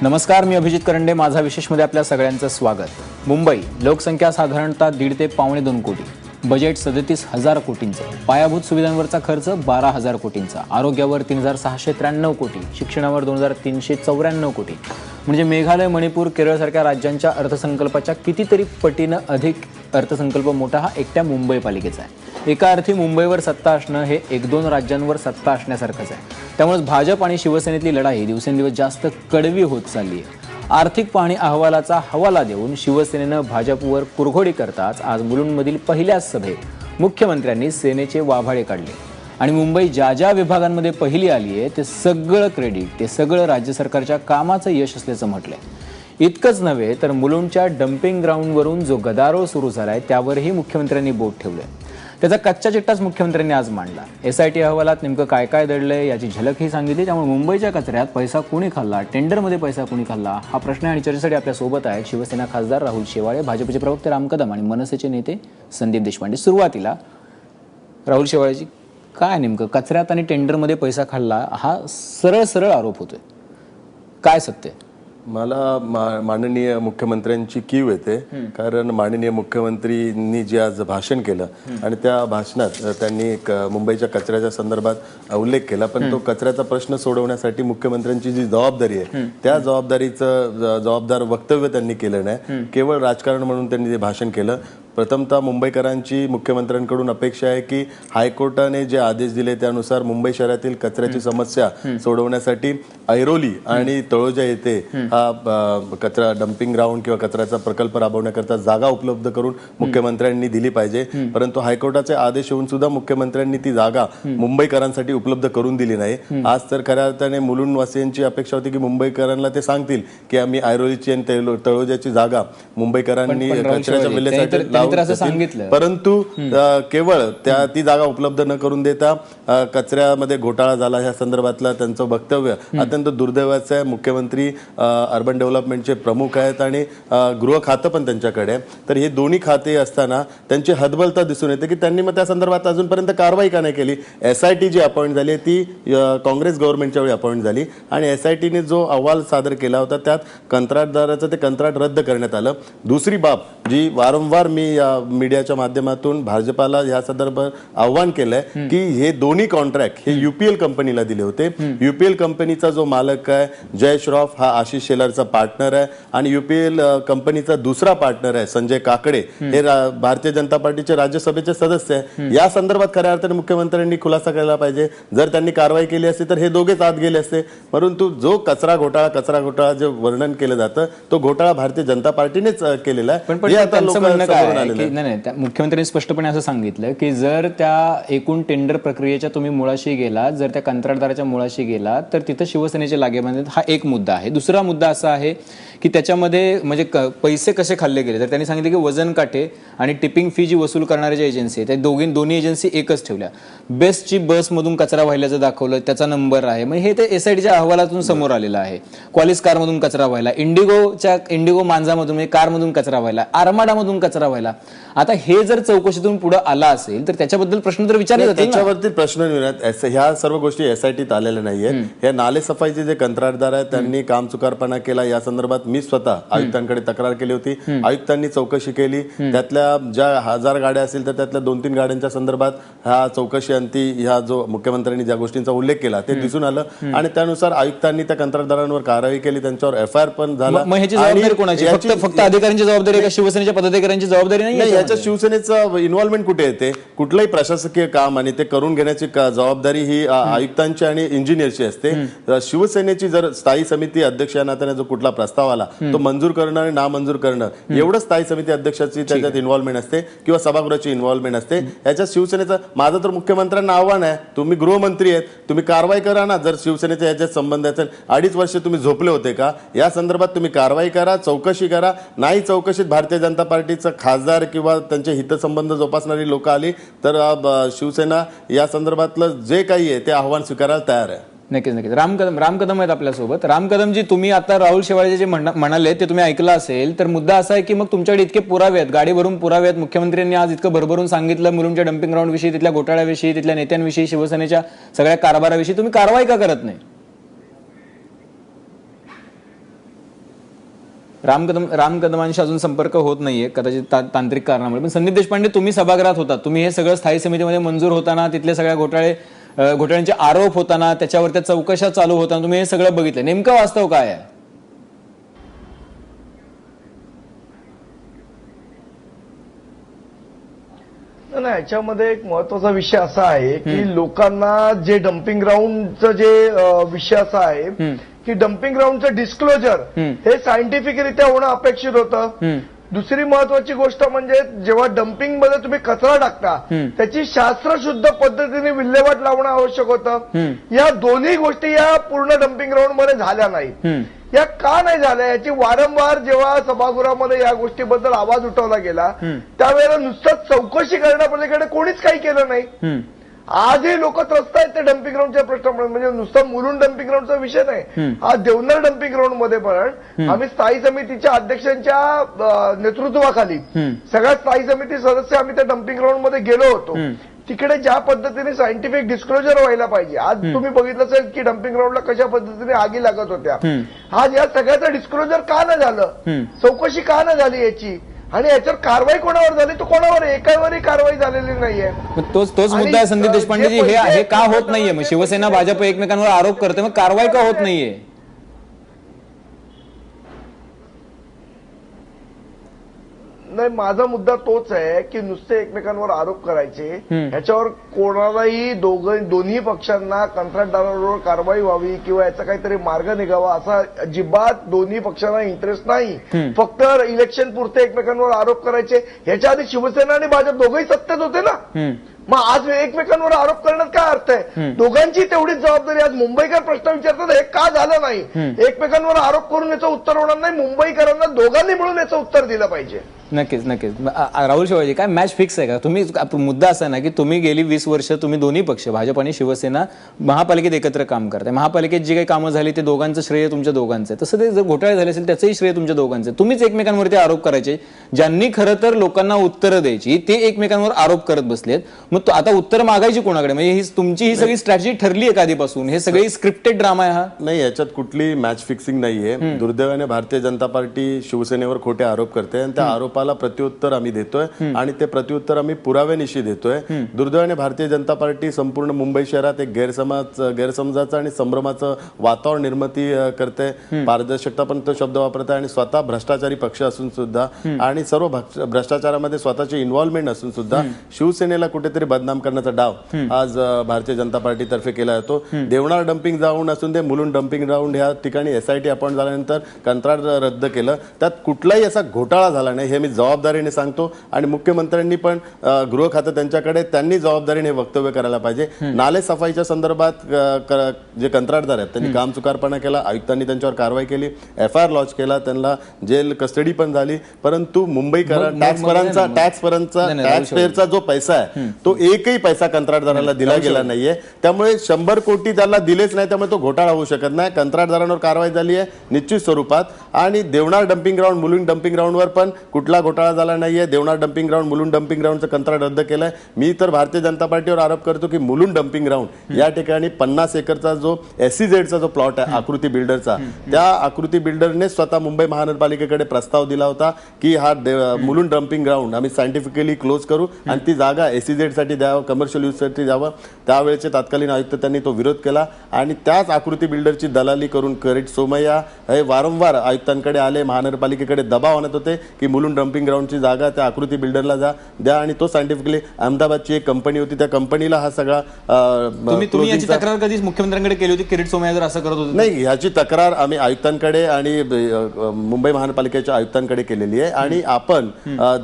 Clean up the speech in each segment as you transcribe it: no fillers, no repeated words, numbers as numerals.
नमस्कार, मी अभिजित करंडे. माझा विशेषमध्ये आपल्या सगळ्यांचं स्वागत. मुंबई लोकसंख्या साधारणतः 1.5 ते 1.25 कोटी, बजेट 37,000 कोटींचं, पायाभूत सुविधांवरचा खर्च 12,000 कोटींचा, आरोग्यावर 3,693 कोटी, शिक्षणावर 2,394 कोटी. म्हणजे मेघालय, मणिपूर, केरळसारख्या राज्यांच्या अर्थसंकल्पाच्या कितीतरी पटीनं अधिक अर्थसंकल्प मोठा हा एकट्या मुंबई पालिकेचा आहे. एका अर्थी मुंबईवर सत्ता असणं हे 1-2 राज्यांवर सत्ता असण्यासारखंच आहे. त्यामुळेच भाजप आणि शिवसेनेतली लढाई दिवसेंदिवस जास्त कडवी होत चालली आहे. आर्थिक पाहणी अहवालाचा हवाला देऊन शिवसेनेनं भाजपवर कुरघोडी करताच आज मुलुंडमधील पहिल्याच सभेत मुख्यमंत्र्यांनी सेनेचे वाभाडे काढले आणि मुंबई ज्या ज्या विभागांमध्ये पहिली आली आहे ते सगळं क्रेडिट, ते सगळं राज्य सरकारच्या कामाचं यश असल्याचं म्हटलंय. इतकंच नव्हे तर मुलुंडच्या डम्पिंग ग्राउंडवरून जो गदारोळ सुरू झालाय त्यावरही मुख्यमंत्र्यांनी बोट ठेवलंय. त्याचा कच्चा चिट्टाच मुख्यमंत्र्यांनी आज मांडला. SIT अहवालात नेमकं काय काय दडलंय याची झलकही सांगितली. त्यामुळे मुंबईच्या कचऱ्यात पैसा कोणी खाल्ला, टेंडरमध्ये पैसा कोणी खाल्ला, हा प्रश्न आणि चर्चेसाठी आपल्यासोबत आहेत शिवसेना खासदार राहुल शेवाळे, भाजपचे प्रवक्ते राम कदम आणि मनसेचे नेते संदीप देशपांडे. सुरुवातीला राहुल शेवाळेजी, काय नेमकं कचऱ्यात आणि टेंडरमध्ये पैसा खाल्ला हा सरळ आरोप होतोय, काय सत्य? मला माननीय मुख्यमंत्र्यांची कीव येते, कारण माननीय मुख्यमंत्रींनी जे आज भाषण केलं आणि त्या भाषणात त्यांनी मुंबईच्या कचऱ्याच्या संदर्भात उल्लेख केला, पण तो कचऱ्याचा प्रश्न सोडवण्यासाठी मुख्यमंत्र्यांची जी जबाबदारी आहे त्या जबाबदारीचं जबाबदार वक्तव्य त्यांनी केलं नाही. केवळ राजकारण म्हणून त्यांनी जे भाषण केलं. प्रथमतः मुंबईकरांची मुख्यमंत्र्यांकडून अपेक्षा आहे की हायकोर्टाने जे आदेश दिले त्यानुसार मुंबई शहरातील कचऱ्याची समस्या सोडवण्यासाठी ऐरोली आणि तळोजा येथे हा कचरा डम्पिंग ग्राउंड किंवा कचऱ्याचा प्रकल्प राबवण्याकरता जागा उपलब्ध करून मुख्यमंत्र्यांनी दिली पाहिजे. परंतु हायकोर्टाचे आदेश येऊन सुद्धा मुख्यमंत्र्यांनी ती जागा मुंबईकरांसाठी उपलब्ध करून दिली नाही. आज तर खऱ्या अर्थाने मुलुंडवासियांची अपेक्षा होती की मुंबईकरांना ते सांगतील की आम्ही ऐरोलीची आणि तळोजाची जागा मुंबईकरांनी कचऱ्याच्या विल्हेवाट सांगितलं, परंतु केवळ ती जागा उपलब्ध न करून देता कचऱ्यामध्ये घोटाळा झाला या संदर्भातलं त्यांचं वक्तव्य अत्यंत दुर्दैवाचं आहे. मुख्यमंत्री अर्बन डेव्हलपमेंटचे प्रमुख आहेत आणि गृह खातं पण त्यांच्याकडे आहे. तर हे दोन्ही खाते असताना त्यांची हतबलता दिसून येते की त्यांनी मग त्या संदर्भात अजूनपर्यंत कारवाई का नाही केली. SIT जी अपॉइंट झाली ती काँग्रेस गव्हर्नमेंटच्या वेळी अपॉइंट झाली आणि SITने जो अहवाल सादर केला होता त्यात कंत्राटदाराचं ते कंत्राट रद्द करण्यात आलं. दुसरी बाब जी वारंवार मी या मीडियाच्या माध्यमातून भाजपाला या संदर्भात आव्हान केलंय की हे दोन्ही कॉन्ट्रॅक्ट हे UPL कंपनीला दिले होते. UPL कंपनीचा जो मालक आहे जय श्रॉफ हा आशिष शेलारचा पार्टनर आहे आणि UPL कंपनीचा दुसरा पार्टनर आहे संजय काकडे, हे भारतीय जनता पार्टीचे राज्यसभेचे सदस्य आहे. या संदर्भात खऱ्या अर्थाने मुख्यमंत्र्यांनी खुलासा केला पाहिजे. जर त्यांनी कारवाई केली असती तर हे दोघेच आत गेले असते. परंतु जो कचरा घोटाळा जे वर्णन केलं जातं तो घोटाळा भारतीय जनता पार्टीनेच केलेला आहे. नाही, मुख्यमंत्र्यांनी स्पष्टपणे असं सांगितलं की जर त्या एकूण टेंडर प्रक्रियेच्या तुम्ही मुळाशी गेला, जर त्या कंत्राटदाराच्या मुळाशी गेला तर तिथं शिवसेनेचे लागेबांधे. हा एक मुद्दा आहे. दुसरा मुद्दा असा आहे की त्याच्यामध्ये म्हणजे पैसे कसे खाल्ले गेले. तर त्यांनी सांगितलं की वजन काटे आणि टिपिंग फी जी वसूल करणाऱ्या ज्या एजन्सी आहे त्या दोन्ही एजन्सी एकच ठेवल्या. बेस्टची बसमधून कचरा व्हायलाचं दाखवलं, त्याचा नंबर आहे. मग हे ते SITच्या अहवालातून समोर आलेलं आहे. क्वालिस कारमधून कचरा व्हायला, इंडिगो मांजामधून म्हणजे कारमधून कचरा व्हायला, आरमाडामधून कचरा व्हायला. आता हे जर चौकशीतून पुढे आला असेल तर त्याच्याबद्दल प्रश्न तर विचारले जातील. त्याच्यावरती प्रश्न निघतात. ह्या सर्व गोष्टी SITत आलेल्या नाहीये. हे नाले सफाईचे जे कंत्राटदार आहेत त्यांनी काम चुकारपणा केला या संदर्भात मी स्वतः आयुक्तांकडे तक्रार केली होती. आयुक्तांनी चौकशी केली. त्यातल्या ज्या 1000 गाड्या असतील तर त्यातल्या 2-3 गाड्यांच्या संदर्भात ह्या चौकशी अंती ह्या जो मुख्यमंत्र्यांनी ज्या गोष्टींचा उल्लेख केला ते दिसून आलं आणि त्यानुसार आयुक्तांनी त्या कंत्राटदारांवर कारवाई केली. त्यांच्यावर FIR पण झाला. मग ह्याची जबाबदारी कोणाची? फक्त अधिकाऱ्यांची जबाबदारी का शिवसेनेच्या पदाधिकाऱ्यांची जबाबदारी नाही? याच्या शिवसेनेचं इन्व्हॉल्वमेंट कुठे येते? कुठलंही प्रशासकीय काम आणि ते करून घेण्याची जबाबदारी ही आयुक्तांची आणि इंजिनियरची असते. शिवसेनेची जर स्थायी समिती अध्यक्ष या नात्याने जो कुठला प्रस्ताव आला तो मंजूर करणं आणि नामंजूर करणं एवढं स्थायी समिती अध्यक्षाची त्याच्यात इन्व्हॉल्वमेंट असते किंवा सभागृहाची इन्व्हॉल्वमेंट असते. याच्यात शिवसेनेचं माझं तर मुख्यमंत्र्यांना आव्हान आहे, तुम्ही गृहमंत्री आहेत, तुम्ही कारवाई करा ना. जर शिवसेनेच्या याच्यात संबंध असेल, 2.5 वर्ष तुम्ही झोपले होते का? या संदर्भात तुम्ही कारवाई करा, चौकशी करा. नाही चौकशीत भारतीय जनता पार्टीचा खासदार किंवा त्यांचे हितसंबंध जोपासणारी लोक आली तर शिवसेना या संदर्भातलं जे काही आहे ते आव्हान स्वीकारायला तयार आहे. नक्कीच. राम कदम आहेत आपल्यासोबत. राम कदमजी, तुम्ही आता राहुल शेवाळे जे म्हणाले ते तुम्ही ऐकलं असेल तर मुद्दा असा आहे की मग तुमच्याकडे इतके पुरावे आहेत, गाडी भरून पुरावे आहेत. मुख्यमंत्र्यांनी आज इतकं भरभरून सांगितलं मुलुंडच्या डम्पिंग ग्राउंड विषयी, तिथल्या घोटाळ्याविषयी, तिथल्या नेत्यांविषयी, शिवसेनेच्या सगळ्या कारभाराविषयी. तुम्ही कारवाई का करत नाही? राम कदमांशी अजून संपर्क होत नाहीये कदाचित तांत्रिक कारणामुळे. पण संदीप देशपांडे, तुम्ही सभागृहात होता, तुम्ही हे सगळं स्थायी समितीमध्ये मंजूर होताना, तिथले सगळ्या घोटाळ्यांचे आरोप होताना, त्याच्यावर त्या चौकशा चालू होताना तुम्ही हे सगळं बघितलं. नेमकं वास्तव काय आहे? नाही, याच्यामध्ये एक महत्वाचा विषय असा आहे की लोकांना जे डम्पिंग ग्राउंडचं जे विषय असा आहे की डम्पिंग ग्राउंडचं डिस्क्लोजर हे सायंटिफिकरित्या होणं अपेक्षित होतं. दुसरी महत्वाची गोष्ट म्हणजे जेव्हा डम्पिंग मध्ये तुम्ही कचरा टाकता त्याची शास्त्रशुद्ध पद्धतीने विल्हेवाट लावणं आवश्यक होतं. या दोन्ही गोष्टी या पूर्ण डम्पिंग ग्राउंड मध्ये झाल्या नाही. या का नाही झाल्या याची वारंवार जेव्हा सभागृहामध्ये या गोष्टीबद्दल आवाज उठवला गेला त्यावेळेला नुसतं चौकशी करण्यापलीकडे कोणीच काही केलं नाही. आजही लोक त्रस्त आहेत त्या डम्पिंग ग्राउंडच्या प्रश्नामुळे. म्हणजे नुसतं मुलुंड डम्पिंग ग्राउंडचा विषय नाही, आज देवनर डम्पिंग ग्राउंड मध्ये पण आम्ही स्थायी समितीच्या अध्यक्षांच्या नेतृत्वाखाली सगळ्या स्थायी समिती सदस्य आम्ही त्या डम्पिंग ग्राउंड मध्ये गेलो होतो. तिकडे ज्या पद्धतीने सायंटिफिक डिस्क्लोजर व्हायला पाहिजे, आज तुम्ही बघितलं असेल की डम्पिंग ग्राउंडला कशा पद्धतीने आगी लागत होत्या. आज या सगळ्याचं डिस्क्लोजर का न झालं, चौकशी का न झाली याची, आणि याच्यावर कारवाई कोणावर झाली तर कोणावर एकावरही कारवाई झालेली नाहीये. तोच मुद्दा आहे संदीप देशपांडेजी. हे का होत नाहीये? मग शिवसेना भाजप एकमेकांवर आरोप करते, मग कारवाई का होत नाहीये? नाही, माझा मुद्दा तोच आहे की नुसते एकमेकांवर आरोप करायचे, ह्याच्यावर कोणालाही दोन्ही पक्षांना कंत्राटदारावर कारवाई व्हावी किंवा याचा काहीतरी मार्ग निघावा असा अजिबात दोन्ही पक्षांना इंटरेस्ट नाही. फक्त इलेक्शन पुरते एकमेकांवर आरोप करायचे. ह्याच्या आधी शिवसेना आणि भाजप दोघंही सत्तेत होते ना. मग आज एकमेकांवर आरोप करण्यात काय अर्थ आहे? दोघांची तेवढीच जबाबदारी. आज मुंबईकर प्रश्न विचारतात हे का झालं नाही. एकमेकांवर आरोप करून याचं उत्तर होणार नाही. मुंबईकरांना दोघांनी मिळून याचं उत्तर दिलं पाहिजे. नक्कीच. राहुल शेवाळजी, काय मॅच फिक्स आहे का? तुम्ही मुद्दा असा ना की तुम्ही गेली 20 वर्ष तुम्ही दोन्ही पक्ष भाजप आणि शिवसेना महापालिकेत एकत्र काम करताय. महापालिकेत जी काही कामं झाली ते दोघांचं श्रेय तुमच्या दोघांचं आहे. तसं ते जर घोटाळे झाले असेल त्याचंही श्रेय तुमच्या दोघांचं आहे. तुम्हीच एकमेकांवरती आरोप करायचे. ज्यांनी खरं तर लोकांना उत्तरं द्यायची ते एकमेकांवर आरोप करत बसलेत. मग आता उत्तर मागायची कोणाकडे? म्हणजे तुमची ही सगळी स्ट्रॅटेजी ठरली आहे आधीपासून? हे सगळी स्क्रिप्टेड ड्रामा आहे हा? नाही, याच्यात कुठली मॅच फिक्सिंग नाहीये. दुर्दैवाने भारतीय जनता पार्टी शिवसेनेवर खोटे आरोप करते आणि त्या आरोपाला प्रत्युत्तर आम्ही देतोय आणि ते प्रत्युत्तर आम्ही पुराव्यानिशी देतोय. दुर्दैवाने भारतीय जनता पार्टी संपूर्ण मुंबई शहरात एक गैरसमजाचं आणि संभ्रमाचं वातावरण निर्मिती करते. पारदर्शकता पण तो शब्द वापरत आहे आणि स्वतः भ्रष्टाचारी पक्ष असून सुद्धा आणि सर्व भ्रष्टाचारामध्ये स्वतःची इन्व्हॉल्वमेंट असून सुद्धा शिवसेनेला कुठेतरी बदनाम करण्याचा डाव आज भारतीय जनता पार्टीतर्फे केला जातो. देवनार डम्पिंग ग्राउंड असून ते मुलुंड डम्पिंग ग्राउंड ह्या ठिकाणी SIT अपॉइंट झाल्यानंतर कंत्राट रद्द केलं. त्यात कुठलाही असा घोटाळा झाला नाही हे मी जबाबदारीने सांगतो. आणि मुख्यमंत्र्यांनी पण गृह खातं त्यांच्याकडे, त्यांनी जबाबदारीने वक्तव्य करायला पाहिजे. नाले सफाईच्या संदर्भात जे कंत्राटदार आहेत त्यांनी काम चुकारपणा केला. आयुक्तांनी त्यांच्यावर कारवाई केली, FIR लॉन्च केला, त्यांना जेल कस्टडी पण झाली. परंतु मुंबईकर टॅक्सपेयरचा जो पैसा आहे तो एकही पैसा कंत्राटदाराला दिला गेला नाहीये. त्यामुळे 100 कोटी त्याला दिलेच नाही. त्यामुळे तो घोटाळा होऊ शकत नाही. कंत्राटदारांवर कारवाई झाली आहे निश्चित स्वरूपात. आणि Deonar dumping ground Mulund dumping ग्राउंडवर पण कुठला घोटाळा झाला नाहीये. Deonar dumping ground Mulund dumping ग्राउंडचं कंत्राट रद्द केलंय. मी तर भारतीय जनता पार्टीवर आरोप करतो की मुलुंड डम्पिंग ग्राउंड या ठिकाणी 50 एकरचा जो SEZचा जो प्लॉट आहे आकृती बिल्डरचा, त्या आकृती बिल्डरने स्वतः मुंबई महानगरपालिकेकडे प्रस्ताव दिला होता की हा मुलुंड डम्पिंग ग्राउंड आम्ही सायंटिफिकली क्लोज करू आणि ती जागा SEZ साठी द्यावं, कमर्शियल यूजसाठी द्यावं. त्यावेळेचे तत्कालीन आयुक्त त्यांनी तो विरोध केला आणि त्याच आकृती बिल्डरची दलाली करून किरीट सोमय्या हे वारंवार आयुक्तांकडे आले, महानगरपालिकेकडे दबाव आणत होते की मुलुंड डम्पिंग ग्राउंडची जागा त्या आकृती बिल्डरला द्या. आणि तो सायंटिफिकली अहमदाबादची एक कंपनी होती, त्या कंपनीला हा सगळा तुम्ही याची तक्रार कधीच मुख्यमंत्र्यांकडे केली होती? किरीट सोमय्या जर असं करत होते? नाही, ह्याची तक्रार आम्ही आयुक्तांकडे आणि मुंबई महानगरपालिकेच्या आयुक्तांकडे केलेली आहे. आणि आपण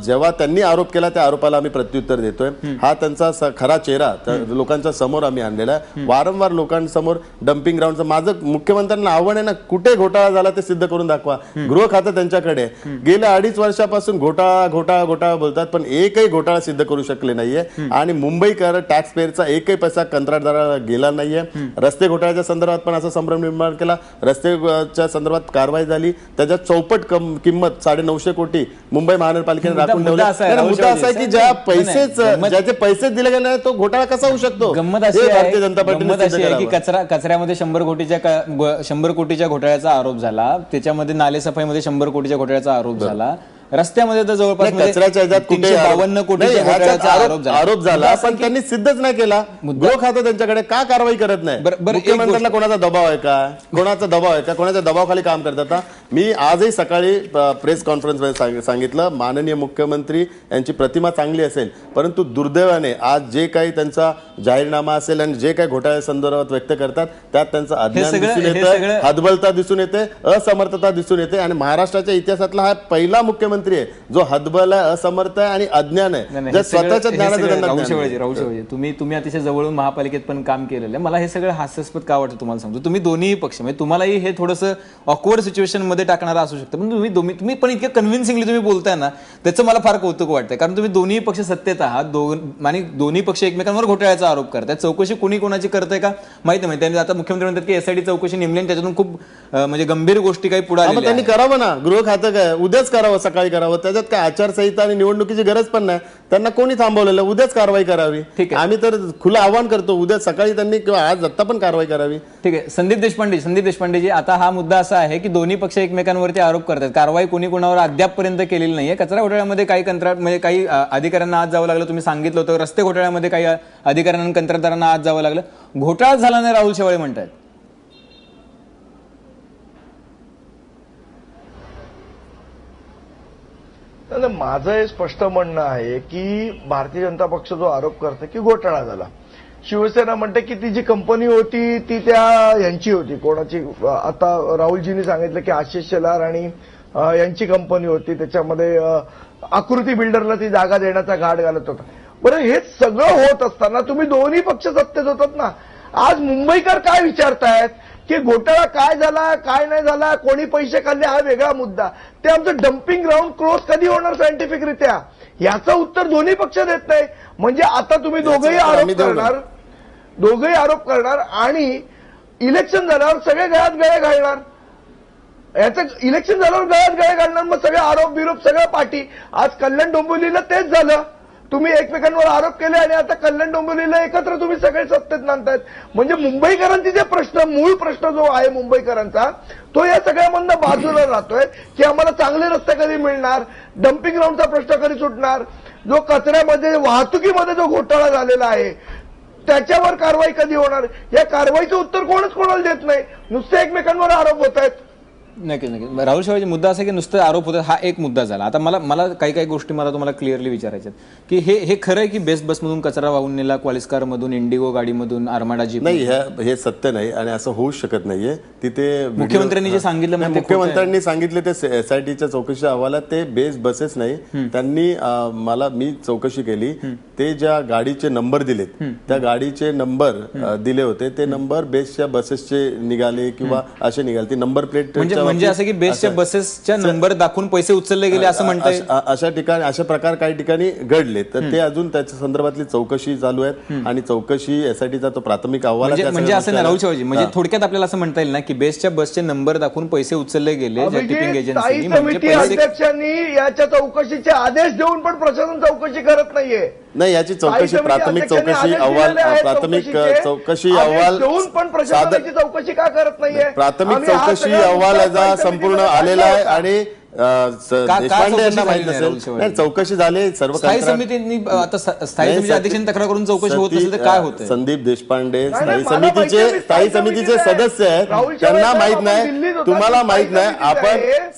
जेव्हा त्यांनी आरोप केला त्या आरोपाला आम्ही प्रत्युत्तर देतोय. हा त्यांचा खरा चेहरा लोकांच्या समोर आम्ही आणलेला आहे. वारंवार लोकांसमोर डम्पिंग ग्राउंडचं माझं मुख्यमंत्र्यांना आव्हान आहे ना, कुठे घोटाळा झाला ते सिद्ध करून दाखवा. गृह खातं त्यांच्याकडे गेल्या 2.5 वर्षापासून घोटाळा बोलतात, पण एकही घोटाळा सिद्ध करू शकले नाहीये. आणि मुंबईकर टॅक्स पेअरचा एकही पैसा कंत्राटदाराला गेला नाहीये. रस्ते घोटाळ्याच्या संदर्भात पण असा संभ्रम निर्माण केला. रस्त्याच्या संदर्भात कारवाई झाली, त्याच्यात चौपट किंमत 950 कोटी मुंबई महानगरपालिकेने राखून ठेवली. मुद्दा असा आहे की ज्याचे पैसेच दिले गेले नाही तो घोटाळा कसा होऊ शकतो? गंमत हे अशी भारतीय जनता आहे पार्टीने की कचऱ्यामध्ये 100 कोटीच्या घोटाळ्याचा आरोप झाला, त्याच्यामध्ये नालेसफाईमध्ये 100 कोटीच्या घोटाळ्याचा आरोप झाला, रस्त्यामध्ये तर जवळपास कचऱ्याच्या ह्याच्यात कुठे 352 कोटीच्या घोटाळ्याचा आरोप झाला, पण त्यांनी सिद्धच नाही केला. गृह खातं त्यांच्याकडे का कारवाई करत नाही? मुख्यमंत्र्यांना कोणाचा दबाव आहे का? कोणाचा दबाव आहे का? कोणाच्या दबावाखाली काम करतात? मी आजही सकाळी प्रेस कॉन्फरन्समध्ये सांगितलं, माननीय मुख्यमंत्री यांची प्रतिमा चांगली असेल, परंतु दुर्दैवाने आज जे काही त्यांचा जाहीरनामा असेल आणि जे काही घोटाळ्या संदर्भात व्यक्त करतात त्यात त्यांचं अज्ञान दिसून येतं, हतबलता दिसून येते, असमर्थता दिसून येते. आणि महाराष्ट्राच्या इतिहासातला हा पहिला मुख्यमंत्री आहे जो हतबल आहे, असमर्थ आहे आणि अज्ञान आहे. जे स्वतःच्या ज्ञानाचं तुम्ही अतिशय जवळून महापालिकेत पण काम केलेलं आहे. मला हे सगळं हास्यास्पद का वाटतं तुम्हाला सांगतो. तुम्ही दोन्ही पक्ष म्हणजे तुम्हालाही हे थोडंसं ऑकवर्ड सिच्युएशन मध्ये टाकणारा असू शकतं, पण तुम्ही पण इतकं कन्व्हिन्सिंगली तुम्ही बोलताय ना, त्याचं मला फार कौतुक वाटतंय. कारण तुम्ही दोन्ही पक्ष सत्तेत आहात आणि दोन्ही पक्ष एकमेकांवर घोटाळ्याचा आरोप करतायत. चौकशी कोणी कोणाची करताय का माहिती नाही. त्यांनी आता मुख्यमंत्री म्हणतात की एसआयटी चौकशी नेमली आणि त्याच्यातून खूप म्हणजे गंभीर गोष्टी काही पुढे आल्या. त्यांनी करावं ना, गृह खातं काय उद्याच करावं, सकाळी करावं. त्याच्यात काय आचारसंहिता आणि निवडणुकीची गरज पण नाही. त्यांना कोणी थांबवलेलं? उद्याच कारवाई करावी. ठीक आहे, आम्ही तर खुलं आवाहन करतो, उद्या सकाळी त्यांनी किंवा आज आत्ता पण कारवाई करावी. ठीक आहे. संदीप देशपांडेजी, आता हा मुद्दा असा आहे की दोन्ही पक्ष एकमेकांवरती आरोप करतात, कारवाई कोणी कोणावर अद्यापपर्यंत केलेली नाहीये. कचरा घोटाळ्यामध्ये काही म्हणजे काही अधिकाऱ्यांना आज जावं लागलं, तुम्ही सांगितलं होतं. रस्ते घोटाळ्यामध्ये काही अधिकाऱ्यांना कंत्राटदारांना आज जावं लागलं. घोटाळा झाला नाही राहुल शेवाळे म्हणतात. माझं हे स्पष्ट म्हणणं आहे की भारतीय जनता पक्ष जो आरोप करते की घोटाळा झाला, शिवसेना म्हणते की ती जी कंपनी होती ती त्या यांची होती, कोणाची, आता राहुलजींनी सांगितलं की आशिष शेलार आणि यांची कंपनी होती, त्याच्यामध्ये आकृती बिल्डरला ती जागा देण्याचा घाट घालत होता. बरं, हे सगळं होत असताना तुम्ही दोन्ही पक्ष सत्तेत होतात ना. आज मुंबईकर काय विचारतायत की घोटाळा काय झाला, काय नाही झाला, कोणी पैसे खाल्ले हा वेगळा मुद्दा, ते आमचं डम्पिंग ग्राउंड क्लोज कधी होणार सायंटिफिकरित्या, याचं उत्तर दोन्ही पक्ष देत नाही. म्हणजे आता तुम्ही दोघंही आरोप करणार आणि इलेक्शन झाल्यावर सगळे गळ्यात गळे घालणार. याचं इलेक्शन झाल्यावर गळ्यात गळे घालणार, मग सगळे आरोप बिरोप सगळं पाठी. आज कल्याण डोंबिवलीला तेच झालं. तुम्ही एकमेकांवर आरोप केले आणि आता कल्याण डोंबिवलीला एकत्र तुम्ही सगळे सत्तेत नांदतायत. म्हणजे मुंबईकरांचे जे प्रश्न, मूळ प्रश्न जो आहे मुंबईकरांचा, तो या सगळ्यामधनं बाजूला राहतोय की आम्हाला चांगले रस्ते कधी मिळणार, डम्पिंग ग्राउंडचा प्रश्न कधी सुटणार, जो कचऱ्यामध्ये वाहतुकीमध्ये जो घोटाळा झालेला आहे त्याच्यावर कारवाई कधी होणार, या कारवाईचं उत्तर कोणच कोणाला देत नाही. नुसते एकमेकांवर आरोप होत आहेत. नक्कीच. राहुल शेवाळजी, मुद्दा असा की नुसतं आरोप होतात हा एक मुद्दा झाला. आता मला काही गोष्टी तुम्हाला क्लिअरली विचारायच्यात की हे खरं आहे की बेस्ट बसमधून कचरा वाहून नेला, क्वालिस्कार मधून, इंडिगो गाडीमधून, आर्माडा जीप नाही, हे सत्य नाही आणि असं होऊ शकत नाहीये. तिथे मुख्यमंत्र्यांनी जे सांगितलं, मुख्यमंत्र्यांनी सांगितले ते एसआयटीच्या चौकशीच्या अहवालात ते बेस्ट बसेस नाही. त्यांनी मी चौकशी केली, ते ज्या गाडीचे नंबर दिलेत त्या गाडीचे नंबर दिले होते, ते नंबर बेस्टच्या बसेसचे निघाले किंवा असे निघाले. ती नंबर प्लेट म्हणजे असं की बेस्टच्या बसेसच्या नंबर दाखवून पैसे उचलले गेले असं म्हणताय. अशा ठिकाणी अशा प्रकार काही ठिकाणी घडले, तर ते अजून त्याच्या संदर्भातली चौकशी चालू आहेत आणि चौकशी एसआयटीचा तो प्राथमिक अहवाल म्हणजे असं नाही राहुल शेवाळजी, म्हणजे थोडक्यात आपल्याला असं म्हणता येईल ना की बेस्टच्या बसचे नंबर दाखवून पैसे उचलले गेले टिपिंग एजन्सी. समिती अध्यक्षांनी याच्या चौकशीचे आदेश देऊन पण प्रशासन चौकशी करत नाहीये. नाही, याची चौकशी प्राथमिक चौकशी अहवाल देऊन पण प्रशासनाची चौकशी का करत नाहीये? प्राथमिक चौकशी अहवाल संपूर्ण आलेला आहे आणि देशपांडे यांना माहित नसेल. चौकशी झाली सर्व स्थायी समितींनी, आता स्थायी समिती अध्यक्षांनी तक्रार करून चौकशी होत नसेल तर काय होतं? संदीप देशपांडे स्थायी समितीचे सदस्य आहेत, त्यांना माहित नाही, तुम्हाला माहित नाही.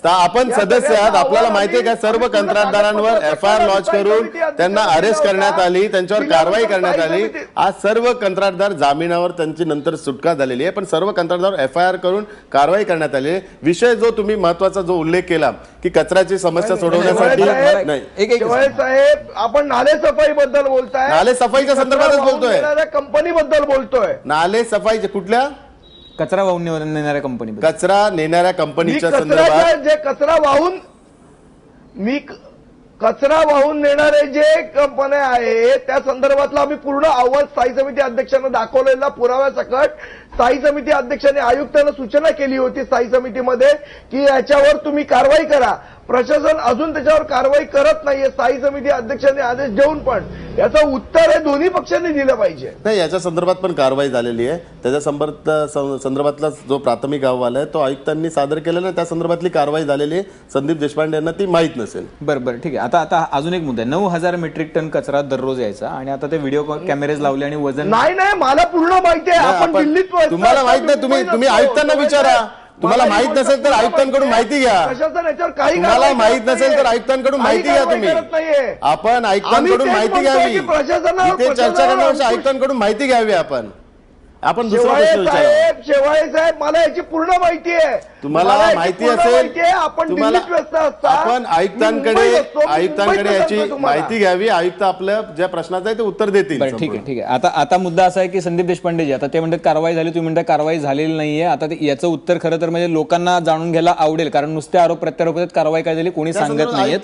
आपण सदस्य आहात, आपल्याला माहिती आहे का सर्व कंत्राटदारांवर एफआयआर लॉन्च करून त्यांना अरेस्ट करण्यात आली, त्यांच्यावर कारवाई करण्यात आली. आज सर्व कंत्राटदार जामिनावर, त्यांची नंतर सुटका झालेली आहे, पण सर्व कंत्राटदार एफआयआर करून कारवाई करण्यात आली. विषय जो तुम्ही महत्वाचा जो उल्लेख केला की कचऱ्याची समस्या सोडवण्यासाठी, शेवाळे साहेब, आपण नालेसफाई बद्दल बोलताय, नालेसफाईच्या संदर्भातच बोलतोय, कंपनी बद्दल बोलतोय. नालेसफाई कुठल्या? कचरा वाहून नेणाऱ्या कंपनी, कचरा नेणाऱ्या कंपनीच्या संदर्भात. जे कचरा वाहून नेणारे जे कंपन्या आहेत त्या संदर्भातला आम्ही पूर्ण अहवाल स्थायी समिती अध्यक्षांना दाखवलेला पुराव्यासकट. स्थायी समिती अध्यक्षांनी आयुक्तांना सूचना केली होती स्थायी समितीमध्ये की याच्यावर तुम्ही कारवाई करा. प्रशासन अजून त्याच्यावर कारवाई करत नाहीये, स्थायी समिती अध्यक्षांनी आदेश देऊन पण याचं उत्तर हे दोन्ही पक्षांनी दिलं पाहिजे. नाही, याच्या संदर्भात पण कारवाई झालेली आहे. त्याच्या संदर्भातला जो प्राथमिक अहवाल आहे तो आयुक्तांनी सादर केलेला, त्या संदर्भातली कारवाई झालेली आहे. संदीप देशपांडे यांना ती माहीत नसेल. बरं ठीक आहे. आता अजून एक मुद्दा आहे. 9,000 मेट्रिक टन कचरा दररोज यायचा आणि आता ते व्हिडिओ कॅमेरेज लावले आणि वजन नाही मला पूर्ण माहिती आहे. आपण दिल्लीत तुम्हाला माहित नाही, तुम्ही आयुक्तांना विचारा. तुम्हाला माहित नसेल तर आयुक्तांकडून माहिती घ्या. प्रशासन याच्यावर काही तुम्हाला माहित नसेल तर आयुक्तांकडून माहिती घ्या. तुम्ही आपण आयुक्तांकडून माहिती घ्यावी. इथे चर्चा करण्यापेक्षा आयुक्तांकडून माहिती घ्यावी. आपण दुसरा प्रश्न विचारू. शेवाळे साहेब, मला याची पूर्ण माहिती आहे. तुम्हाला माहिती असेल तुम्हाला आपण आयुक्तांकडे याची माहिती घ्यावी. आयुक्त आपल्या ज्या प्रश्नाचं आहे ते उत्तर देतील. ठीक आहे. आता मुद्दा असा आहे की संदीप देशपांडे जी आता ते म्हणतात कारवाई झाली, तुम्ही म्हणता कारवाई झालेली नाहीये. आता याचं उत्तर खरं तर म्हणजे लोकांना जाणून घ्यायला आवडेल, कारण नुसते आरोप प्रत्यारोप कारवाई काय झाली कोणी सांगत नाहीये.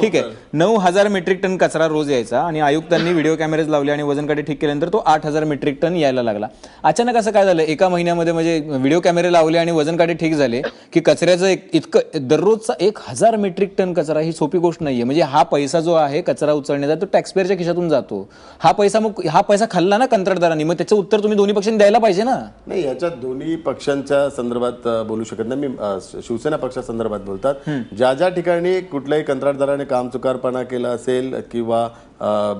ठीक आहे. 9,000 मेट्रिक टन कचरा रोज यायचा आणि आयुक्तांनी व्हिडिओ कॅमेरेज लावले आणि वजन काटे ठीक केल्यानंतर तो 8,000 मेट्रिक टन यायला लागला. अचानक असं काय झालं एका महिन्यामध्ये, म्हणजे व्हिडिओ कॅमेरे लावले आणि वजन काटे ठीक झाले की कचऱ्याचं इतकं दररोजचा 1,000 मेट्रिक टन कचरा ही सोपी गोष्ट नाहीये. म्हणजे हा पैसा जो आहे कचरा उचलण्याचा तो टॅक्सपेअरच्या खिशातून जातो. हा पैसा खाल्ला ना कंत्राटदारांनी, मग त्याचं उत्तर तुम्ही दोन्ही पक्षांनी द्यायला पाहिजे ना. नाही, याच्यात दोन्ही पक्षांच्या संदर्भात बोलू शकत नाही मी. शिवसेना पक्षासंदर्भात बोलतात. ज्या ठिकाणी कुठल्याही कंत्राटदाराने कामचुकारपणा केला असेल किंवा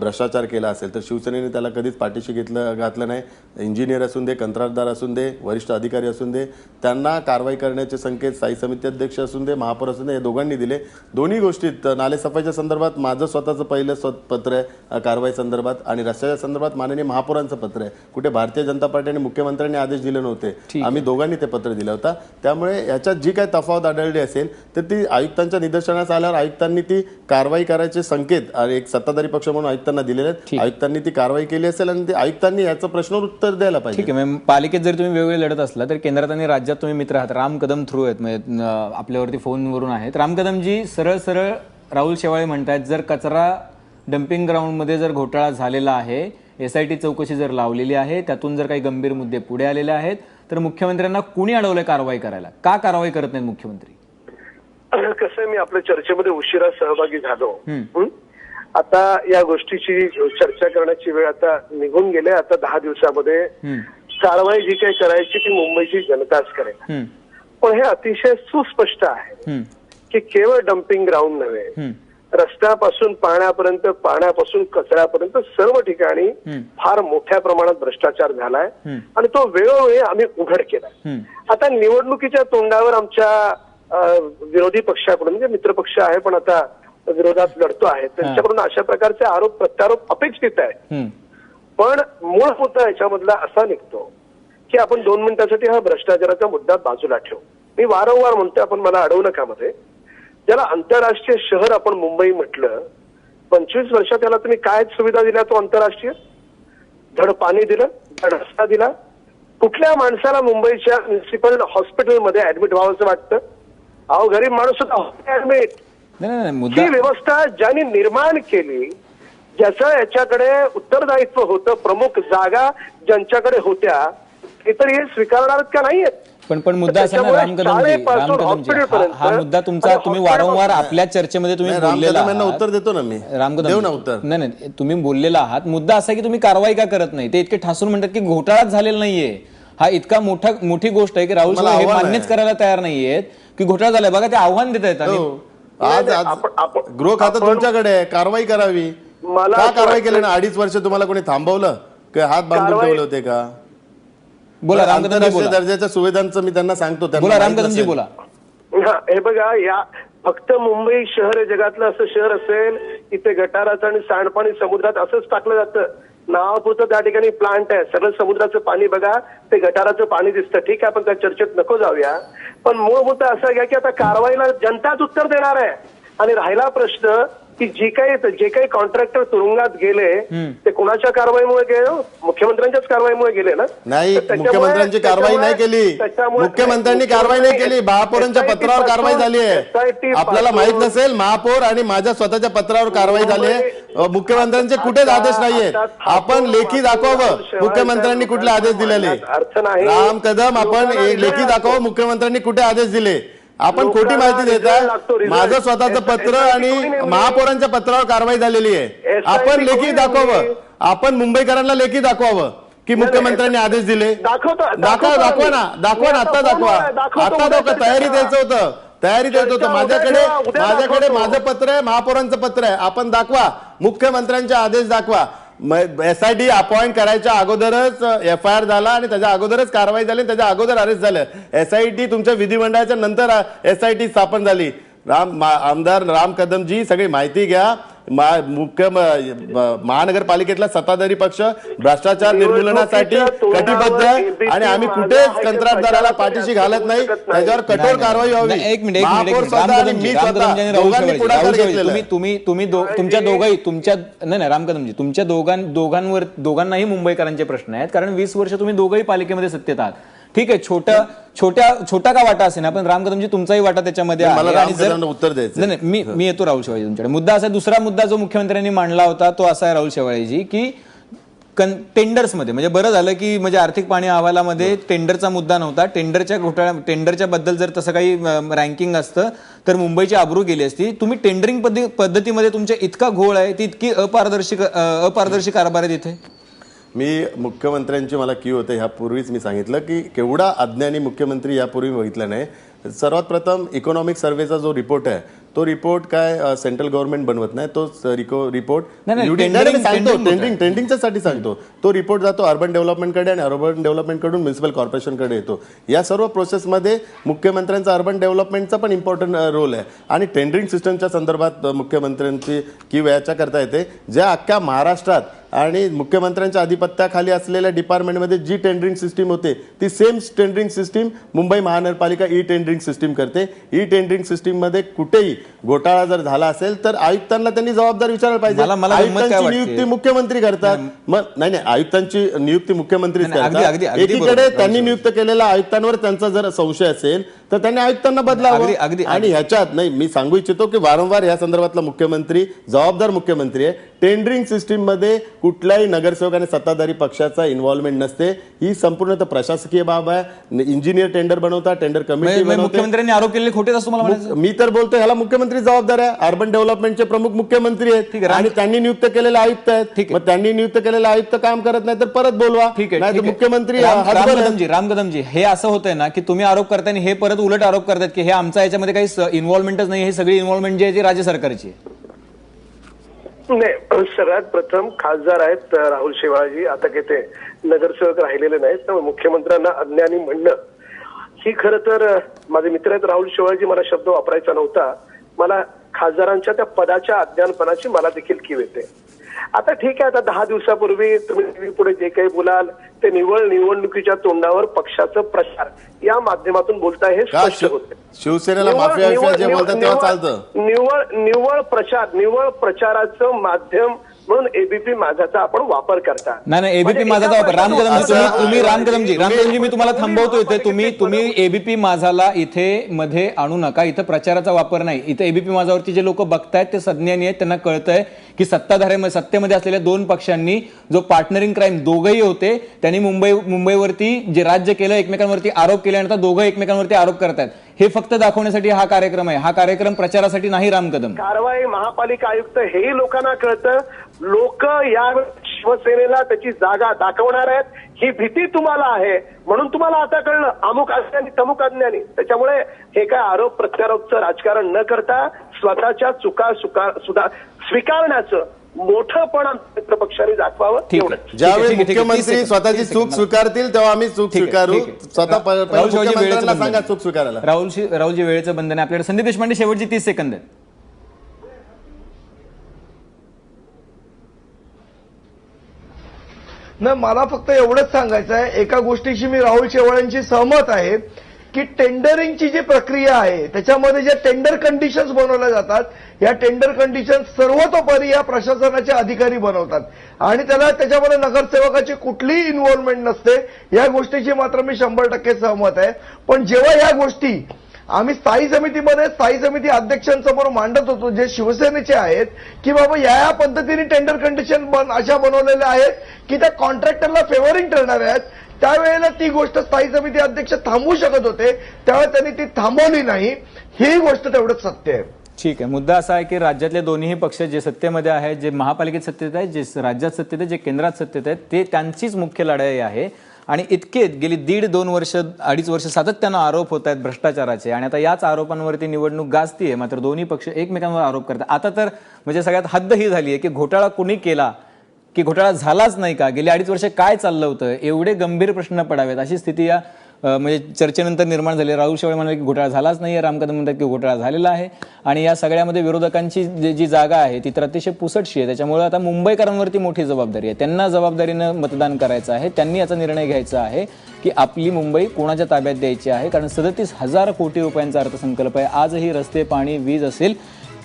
भ्रष्टाचार केला असेल तर शिवसेनेने त्याला कधीच पाठीशी घातलं नाही. इंजिनियर असून दे, कंत्राटदार असून दे, वरिष्ठ अधिकारी असून दे, त्यांना कारवाई करण्याचे संकेत स्थायी समिती अध्यक्ष असून दे, महापौर असून दे, या दोघांनी दिले. दोन्ही गोष्टीत नालेसफाईच्या संदर्भात माझं स्वतःचं पहिलं पत्र आहे कारवाई संदर्भात, आणि रस्त्याच्या संदर्भात माननीय महापौरांचं पत्र आहे. कुठे भारतीय जनता पार्टी आणि मुख्यमंत्र्यांनी आदेश दिले नव्हते, आम्ही दोघांनी ते पत्र दिलं होतं. त्यामुळे याच्यात जी काही तफावत आढळली असेल तर ती आयुक्तांच्या निदर्शनास आल्यावर आयुक्तांनी ती कारवाई करायचे संकेत एक सत्ताधारी पक्ष म्हणून आयुक्तांना दिलेले आहेत. आयुक्तांनी ती कारवाई केली असेल आणि आयुक्तांनी याचं प्रश्नावर उत्तर द्यायला पाहिजे. ठीक आहे. पालिकेत जर तुम्ही वेगवेगळे लढत असला तर केंद्रात आणि राज्यात तुम्ही मित्र आहात. राम कदम थ्रू आहेत, म्हणजे आपल्यावरती फोनवरून आहेत. राम कदमजी सरळ राहुल शेवाळे म्हणतात जर कचरा डम्पिंग ग्राउंडमध्ये जर घोटाळा झालेला आहे, SIT चौकशी जर लावलेली आहे, त्यातून जर काही गंभीर मुद्दे पुढे आलेले आहेत तर मुख्यमंत्र्यांना कुणी अडवलंय कारवाई करायला? का कारवाई करत नाहीत मुख्यमंत्री? कसं आहे, मी आपल्या चर्चेमध्ये उशिरा सहभागी झालो. आता या गोष्टीची चर्चा करण्याची वेळ आता निघून गेले. आता 10 दिवसामध्ये कारवाई जी काही करायची ती मुंबईची जनताच करेल. पण हे अतिशय सुस्पष्ट आहे की केवळ डम्पिंग ग्राउंड नव्हे, रस्त्यापासून पाण्यापर्यंत, पाण्यापासून कचऱ्यापर्यंत सर्व ठिकाणी फार मोठ्या प्रमाणात भ्रष्टाचार झालाय आणि तो वेळोवेळी आम्ही उघड केलाय. आता निवडणुकीच्या तोंडावर आमच्या विरोधी पक्षाकडून, म्हणजे मित्रपक्ष आहे पण आता विरोधात लढतो आहे, त्यांच्याकडून अशा प्रकारचे आरोप प्रत्यारोप अपेक्षित आहे. पण मूळ मुद्दा याच्यामधला असा निघतो की आपण 2 मिनिटांसाठी हा भ्रष्टाचाराचा मुद्दा बाजूला ठेवू. मी वारंवार म्हणतो, आपण मला अडवू नका मध्ये, ज्याला आंतरराष्ट्रीय शहर आपण मुंबई म्हटलं, 25 वर्षात त्याला तुम्ही काय सुविधा दिल्या? तो आंतरराष्ट्रीय धड पाणी दिलं, धड रस्ता दिला. कुठल्या माणसाला मुंबईच्या म्युन्सिपल हॉस्पिटलमध्ये ऍडमिट व्हावंसं वाटतं? अहो, गरीब माणूस होता ऍडमिट. ही व्यवस्था ज्यांनी निर्माण केली, ज्याचं याच्याकडे उत्तरदायित्व होतं, प्रमुख जागा ज्यांच्याकडे होत्या, ते तर हे स्वीकारणार का नाहीयेत? पण मुद्दा असा ना राम कदमजी, हा मुद्दा तुमचा तुम्ही वारंवार आपल्या चर्चेमध्ये तुम्ही बोललेला आहात. उत्तर देतो ना मी. राम कदम उत्तर नाही, तुम्ही बोललेला आहात. मुद्दा असा की तुम्ही कारवाई का करत नाही? ते इतके ठासून म्हणतात की घोटाळाच झालेला नाहीये. हा इतका मोठी गोष्ट आहे की राहुल शेवाळे हे मान्यच करायला तयार नाहीयेत की घोटाळा झालाय. बघा, ते आव्हान देत आहेत. आज गृह खातं तुमच्याकडे आहे, कारवाई करावी. का कारवाई केली ना? 2.5 वर्ष तुम्हाला कोणी थांबवलं का? हात बांधून ठेवले होते का? बोला रामकदमजी, दर्जाच्या सुविधांचं मी त्यांना सांगतो. बोला रामकदमजी, बोला. हे बघा, या फक्त मुंबई शहर जगातलं असं शहर असेल इथे गटाराचं आणि सांडपाणी समुद्रात असंच टाकलं जातं. नावापुरतं त्या ठिकाणी प्लांट आहे, सगळं समुद्राचं पाणी बघा, ते गटाराचं पाणी दिसतं. ठीक आहे, आपण त्या चर्चेत नको जाऊया. पण मूळ मुद्दा असा घ्या की आता कारवाईला जनताच उत्तर देणार आहे. आणि राहिला प्रश्न की जे काही कॉन्ट्रॅक्टर तुरुंगात गेले ते कोणाच्या कारवाईमुळे गेले? मुख्यमंत्र्यांच्याच कारवाईमुळे गेले ना? नाही, मुख्यमंत्र्यांची कारवाई नाही केली. मुख्यमंत्र्यांनी कारवाई नाही केली. महापौरांच्या पत्रावर कारवाई झाली आहे. आपल्याला माहित नसेल, महापौर आणि माझ्या स्वतःच्या पत्रावर कारवाई झाली आहे. मुख्यमंत्र्यांचे कुठेच आदेश नाहीयेत. आपण लेखी दाखवावं मुख्यमंत्र्यांनी कुठले आदेश दिलेले. अर्थ नाही. राम कदम, आपण लेखी दाखवावं मुख्यमंत्र्यांनी कुठे आदेश दिले. आपण खोटी लोकांना माहिती result देताय. लागतो, result. माझं स्वतःचं पत्र SIT आणि कोणी नेमली? महापौरांच्या पत्रावर कारवाई झालेली आहे. SIT आपण लेखी कोणी दाखवावं, नेमली? आपण मुंबईकरांना लेखी दाखवावं की मुख्यमंत्र्यांनी आदेश दिले. दाखवा ना, दाखवा ना, आता दाखवा, आता दाखवा. तयारी द्यायचं होतं, तयारी द्यायचं होतं. माझ्याकडे माझं पत्र आहे, महापौरांचं पत्र आहे. आपण दाखवा, मुख्यमंत्र्यांचे आदेश दाखवा. SIT अपॉइंट करायच्या अगोदरच FIR झाला आणि त्याच्या अगोदरच कारवाई झाली, त्याच्या अगोदर अरेस्ट झालं. SIT तुमच्या विधिमंडळाच्या नंतर SIT स्थापन झाली. आमदार राम कदमजी, सगळी माहिती घ्या. महानगरपालिकेतला सत्ताधारी पक्ष भ्रष्टाचार निर्मूलनासाठी कटिबद्ध आहे आणि आम्ही कुठेच कंत्राटदाराला पाठीशी घालत नाही. त्याच्यावर कठोर कारवाई व्हावी. एक मिनिट महापौर स्वतः आणि मी स्वतः दोघांनी पुढाकार घेतलेला आहे. तुम्ही तुमच्या दोघाही तुमच्या नाही राम कदमजी, तुमच्या दोघांनाही मुंबईकरांचे प्रश्न आहेत, कारण 20 वर्ष तुम्ही दोघंही पालिकेमध्ये सत्तेत आहात. ठीक आहे, छोटा का वाटा असेल ना, पण राम कदमजी तुमचाही वाटा त्याच्यामध्ये आहे. मला उत्तर द्यायचं नाही, मी येतो राहुल शेवाळे तुमच्याकडे. मुद्दा असा, दुसरा मुद्दा जो मुख्यमंत्र्यांनी मांडला होता तो असा आहे राहुल शेवाळेजी, की टेंडर्समध्ये म्हणजे बरं झालं की म्हणजे आर्थिक पाहणी अहवालामध्ये टेंडरचा मुद्दा नव्हता. टेंडरच्या बद्दल जर तसं काही रँकिंग असतं तर मुंबईची आबरू गेली असती. तुम्ही टेंडरिंग पद्धतीमध्ये तुमच्या इतका घोळ आहे, ती इतकी अपारदर्शी कारभार आहे तिथे. मी मुख्यमंत्र्यांची मला क्यू होते, ह्यापूर्वीच मी सांगितलं की केवढा अज्ञानी मुख्यमंत्री यापूर्वी बघितला नाही. सर्वात प्रथम इकॉनॉमिक सर्व्हेचा जो रिपोर्ट आहे तो रिपोर्ट काय सेंट्रल गव्हर्नमेंट बनवत नाही. तो रिपोर्ट टेंडरिंगच्या साठी सांगतो. तो रिपोर्ट जातो अर्बन डेव्हलपमेंटकडे आणि अर्बन डेव्हलपमेंटकडून म्युनिसिपल कॉर्पोरेशनकडे येतो. या सर्व प्रोसेसमध्ये मुख्यमंत्र्यांचा अर्बन डेव्हलपमेंटचा पण इम्पॉर्टंट रोल आहे. आणि टेंडरिंग सिस्टमच्या संदर्भात मुख्यमंत्र्यांची की याच्या करता येते, ज्या अख्ख्या महाराष्ट्रात आणि मुख्यमंत्र्यांच्या अधिपत्याखाली असलेल्या डिपार्टमेंटमध्ये जी टेंडरिंग सिस्टीम होते ती सेम टेंडरिंग सिस्टीम मुंबई महानगरपालिका ई टेंडरिंग सिस्टीम करते. ई टेंडरिंग सिस्टीम मध्ये कुठेही घोटाळा जर झाला असेल तर आयुक्तांना त्यांनी जबाबदार विचारायला पाहिजे. आयुक्तांची नियुक्ती मुख्यमंत्री करतात. मग नाही, आयुक्तांची नियुक्ती मुख्यमंत्रीच करतात. एकीकडे त्यांनी नियुक्त केलेल्या आयुक्तांवर त्यांचा जर संशय असेल तर त्यांनी आयुक्तांना बदलावं. आणि ह्याच्यात नाही, मी सांगू इच्छितो की वारंवार या संदर्भातला मुख्यमंत्री जबाबदार मुख्यमंत्री आहे. टेंडरिंग सिस्टीम मध्ये कुठल्याही नगरसेवक आणि सत्ताधारी पक्षाचा इन्व्हॉल्वमेंट नसते. ही संपूर्णतः प्रशासकीय बाब आहे. इंजिनियर टेंडर बनवतात, टेंडर कमिटी बनवते. मुख्यमंत्र्यांनी आरोप केलेले खोटे असं मला म्हणायचं. मी तर बोलतो ह्याला मुख्यमंत्री जबाबदार आहे. अर्बन डेव्हलपमेंटचे प्रमुख मुख्यमंत्री आहेत आणि त्यांनी नियुक्त केलेले आयुक्त आहेत. मग त्यांनी नियुक्त केलेले आयुक्त काम करत नाही तर परत बोलवा. नाही तर मुख्यमंत्री राम कदमजी, हे असं होतंय ना की तुम्ही आरोप करताय हे परत उलट आरोप करतात की हे आमचा याच्यामध्ये काही इन्व्हॉल्वमेंटच नाही, हे सगळी इन्व्हॉल्वमेंट जी आहे ती राज्य सरकारची आहे. नाही, सगळ्यात प्रथम खासदार आहेत राहुल शेवाळजी, आता काही ते नगरसेवक राहिलेले नाहीत. त्यामुळे मुख्यमंत्र्यांना अज्ञानी म्हणणं ही खरं तर, माझे मित्र आहेत राहुल शेवाळजी, मला शब्द वापरायचा नव्हता. मला खासदारांच्या त्या पदाच्या अज्ञानपणाची मला देखील कीव येते. आता ठीक आहे, आता 10 दिवसापूर्वी तुम्ही टीव्ही पुढे जे काही बोलाल ते निवळ निवडणुकीच्या तोंडावर पक्षाचं प्रचार या माध्यमातून बोलताय हे स्पष्ट होते. शिवसेनेला माफिया जे बोलतात तेव्हा चालतं. निवळ प्रचाराचं माध्यम म्हणून एबीपी माझाचा आपण वापर करता. नाही, एबीपी माझाचा वापर. राम कदमजी मी तुम्हाला थांबवतो इथे. तुम्ही एबीपी माझाला इथे मध्ये आणू नका. इथं प्रचाराचा वापर नाही. इथे एबीपी माझावरती जे लोक बघतायत ते सज्ञानी आहेत, त्यांना कळतंय की सत्तेमध्ये असलेल्या दोन पक्षांनी जो पार्टनरिंग क्राईम दोघंही होते, त्यांनी मुंबईवरती जे राज्य केलं, एकमेकांवरती आरोप केले आणि आता दोघं एकमेकांवरती आरोप करतायत. हे फक्त दाखवण्यासाठी हा कार्यक्रम आहे. हा कार्यक्रम प्रचारासाठी नाही. राम कदम, कारवाई महापालिका आयुक्त हेही लोकांना कळतं. लोक या शिवसेनेला त्याची जागा दाखवणार आहेत ही भीती तुम्हाला आहे, म्हणून तुम्हाला आता कळलं अमुक अज्ञानी तमुक अज्ञानी. त्याच्यामुळे हे काय आरोप प्रत्यारोपचं राजकारण न करता स्वतःच्या चुका स्वीकारण्याचं मोठंपण मित्रपक्षांनी दाखवावं. ज्यावेळी मुख्यमंत्री स्वतःची चूक स्वीकारतील तेव्हा आम्ही चूक स्वीकारू. स्वतः सांगा चूक स्वीकारायला. राहुलजी, वेळेचं बंधन आहे आपल्याकडे. संदीप देशपांडे, शेवटची 30 सेकंद आहेत. नाही, मला फक्त एवढंच सांगायचं आहे, एका गोष्टीशी मी राहुल शेवाळेंशी सहमत आहे की टेंडरिंगची जी प्रक्रिया आहे त्याच्यामध्ये ज्या टेंडर कंडिशन्स बनवल्या जातात या टेंडर कंडिशन्स सर्वतोपरी या प्रशासनाचे अधिकारी बनवतात आणि त्याच्यामध्ये नगरसेवकाची कुठलीही इन्व्हॉल्वमेंट नसते. या गोष्टीशी मात्र मी 100% सहमत आहे. पण जेव्हा या गोष्टी आम्ही स्थायी समिती अध्यक्षांसमोर मांडत होतो जे शिवसेनेचे आहेत की बाबा या पद्धतीने टेंडर कंडिशन अशा बनवलेल्या आहेत की त्या कॉन्ट्रॅक्टरला फेवरिंग ठरणार आहेत, त्यावेळेला ती गोष्ट स्थायी समिती अध्यक्ष थांबवू शकत होते, त्यावेळेला त्यांनी ती थांबवली नाही. ही गोष्ट तेवढंच सत्य आहे. ठीक आहे. मुद्दा असा आहे की राज्यातले दोन्ही पक्ष जे सत्तेमध्ये आहेत, जे महापालिकेत सत्तेत आहेत, जे राज्यात सत्तेत आहेत, जे केंद्रात सत्तेत आहेत, ते त्यांचीच मुख्य लढाई आहे. आणि इतके गेली 1.5-2 वर्ष 2.5 वर्ष सातत्यानं आरोप होत आहेत भ्रष्टाचाराचे, आणि आता याच आरोपांवरती निवडणूक गाजतीये. मात्र दोन्ही पक्ष एकमेकांवर आरोप करतात. आता तर म्हणजे सगळ्यात हद्द ही झाली आहे की घोटाळा कुणी केला, की घोटाळा झालाच नाही का, गेली 2.5 वर्ष काय चाललं होतं, एवढे गंभीर प्रश्न पडावेत अशी स्थिती या म्हणजे चर्चेनंतर निर्माण झाली. राहुल शेवाळे म्हणाले की घोटाळा झालाच नाही, राम कदम म्हणतात की घोटाळा झालेला आहे. आणि या सगळ्यामध्ये विरोधकांची जी जागा आहे ती तर अतिशय पुसटशी आहे. त्याच्यामुळे आता मुंबईकरांवरती मोठी जबाबदारी आहे. त्यांना जबाबदारीनं मतदान करायचं आहे. त्यांनी याचा निर्णय घ्यायचा आहे की आपली मुंबई कोणाच्या ताब्यात द्यायची आहे. कारण 37,000 कोटी रुपयांचा अर्थसंकल्प आहे. आजही रस्ते, पाणी, वीज असेल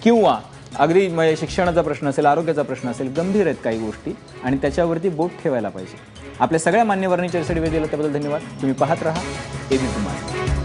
किंवा अगदी शिक्षणाचा प्रश्न असेल, आरोग्याचा प्रश्न असेल, गंभीर आहेत काही गोष्टी, आणि त्याच्यावरती बोट ठेवायला पाहिजे. आपल्या सगळ्या मान्यवरांनी चर्चेसाठी वेळ दिला त्याबद्दल धन्यवाद. तुम्ही पाहत राहा एबीपी माझा.